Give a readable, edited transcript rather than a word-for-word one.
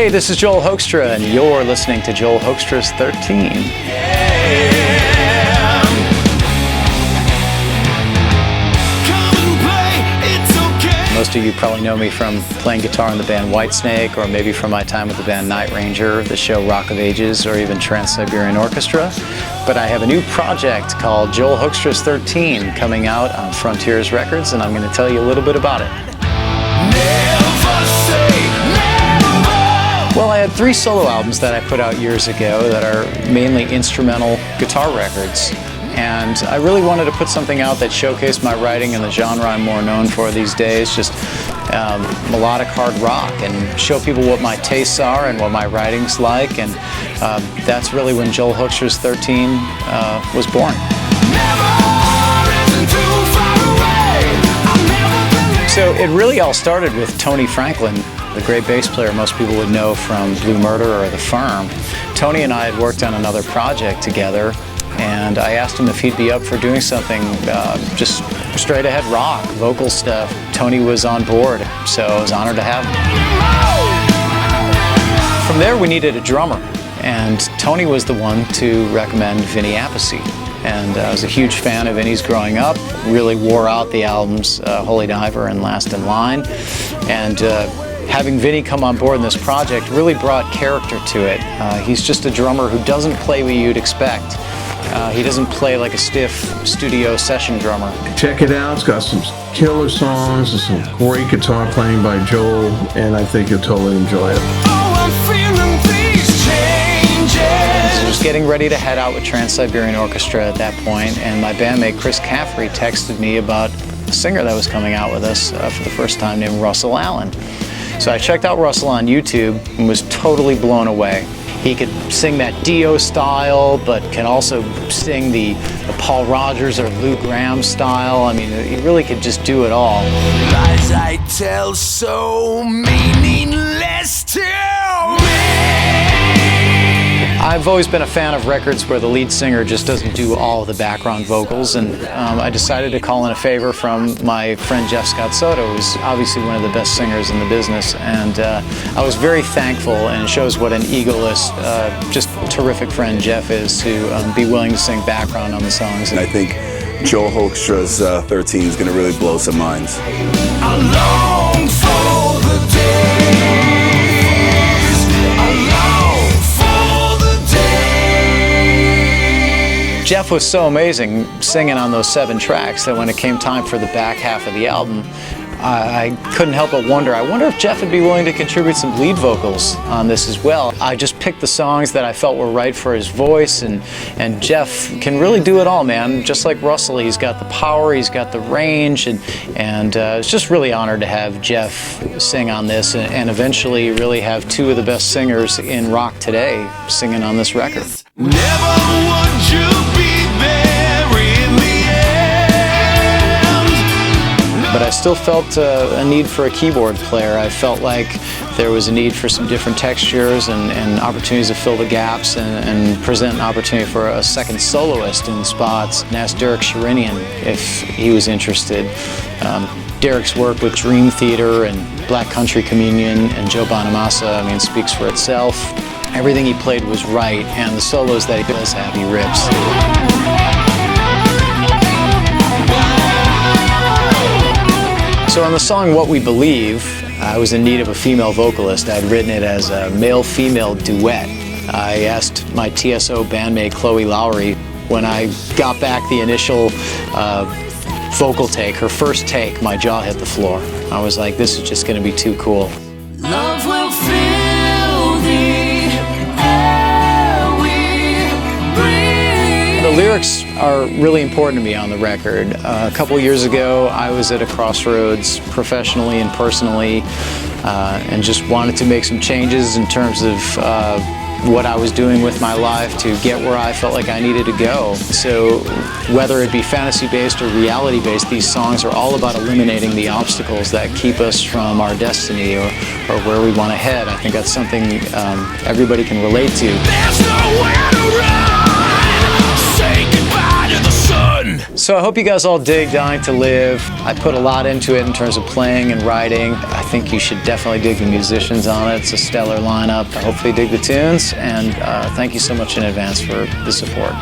Hey, this is Joel Hoekstra, and you're listening to Joel Hoekstra's 13. Most of you probably know me from playing guitar in the band Whitesnake, or maybe from my time with the band Night Ranger, the show Rock of Ages, or even Trans-Siberian Orchestra. But I have a new project called Joel Hoekstra's 13 coming out on Frontiers Records, and I'm going to tell you a little bit about it. Well, I had 3 solo albums that I put out years ago that are mainly instrumental guitar records. And I really wanted to put something out that showcased my writing in the genre I'm more known for these days, just melodic hard rock, and show people what my tastes are and what my writing's like. And that's really when Joel Hoekstra's 13 was born. So it really all started with Tony Franklin, the great bass player most people would know from Blue Murder or The Firm. Tony and I had worked on another project together, and I asked him if he'd be up for doing something just straight ahead rock, vocal stuff. Tony was on board, so I was honored to have him. From there we needed a drummer, and Tony was the one to recommend Vinny Appice. And I was a huge fan of Vinny's growing up, really wore out the albums Holy Diver and Last in Line. And having Vinny come on board in this project really brought character to it. He's just a drummer who doesn't play what you'd expect. He doesn't play like a stiff studio session drummer. Check it out. It's got some killer songs and some great guitar playing by Joel, and I think you'll totally enjoy it. Oh, I'm feeling these changes. I was getting ready to head out with Trans-Siberian Orchestra at that point, and my bandmate Chris Caffrey texted me about a singer that was coming out with us for the first time named Russell Allen. So I checked out Russell on YouTube and was totally blown away. He could sing that Dio style, but can also sing the Paul Rodgers or Lou Gramm style. I mean, he really could just do it all. Lies I tell so meaningless to me. I've always been a fan of records where the lead singer just doesn't do all of the background vocals, and I decided to call in a favor from my friend Jeff Scott Soto, who's obviously one of the best singers in the business, and I was very thankful, and it shows what an egoless, just terrific friend Jeff is to be willing to sing background on the songs. And I think Joel Hoekstra's 13 is going to really blow some minds. I long for the day. Jeff was so amazing singing on those 7 tracks that when it came time for the back half of the album, I couldn't help but wonder if Jeff would be willing to contribute some lead vocals on this as well. I just picked the songs that I felt were right for his voice, and Jeff can really do it all, man. Just like Russell, he's got the power, he's got the range, and it's just really honored to have Jeff sing on this, and eventually really have 2 of the best singers in rock today singing on this record. Never would you be there in the end. But I still felt a need for a keyboard player. I felt like there was a need for some different textures and opportunities to fill the gaps and present an opportunity for a second soloist in spots. And asked Derek Sherinian if he was interested. Derek's work with Dream Theater and Black Country Communion and Joe Bonamassa, I mean, speaks for itself. Everything he played was right, and the solos that he does have, he rips. So on the song What We Believe, I was in need of a female vocalist. I'd written it as a male-female duet. I asked my TSO bandmate Chloe Lowry, when I got back the initial vocal take, her first take, my jaw hit the floor. I was like, this is just going to be too cool. Love will fill the air we breathe. The lyrics are really important to me on the record. A couple years ago, I was at a crossroads professionally and personally, and just wanted to make some changes in terms of what I was doing with my life to get where I felt like I needed to go. So whether it be fantasy-based or reality-based, these songs are all about eliminating the obstacles that keep us from our destiny or where we want to head. I think that's something everybody can relate to. There's nowhere to run. Say goodbye to the sun. So I hope you guys all dig Dying to Live. I put a lot into it in terms of playing and writing. I think you should definitely dig the musicians on it. It's a stellar lineup. I hope you dig the tunes, and thank you so much in advance for the support.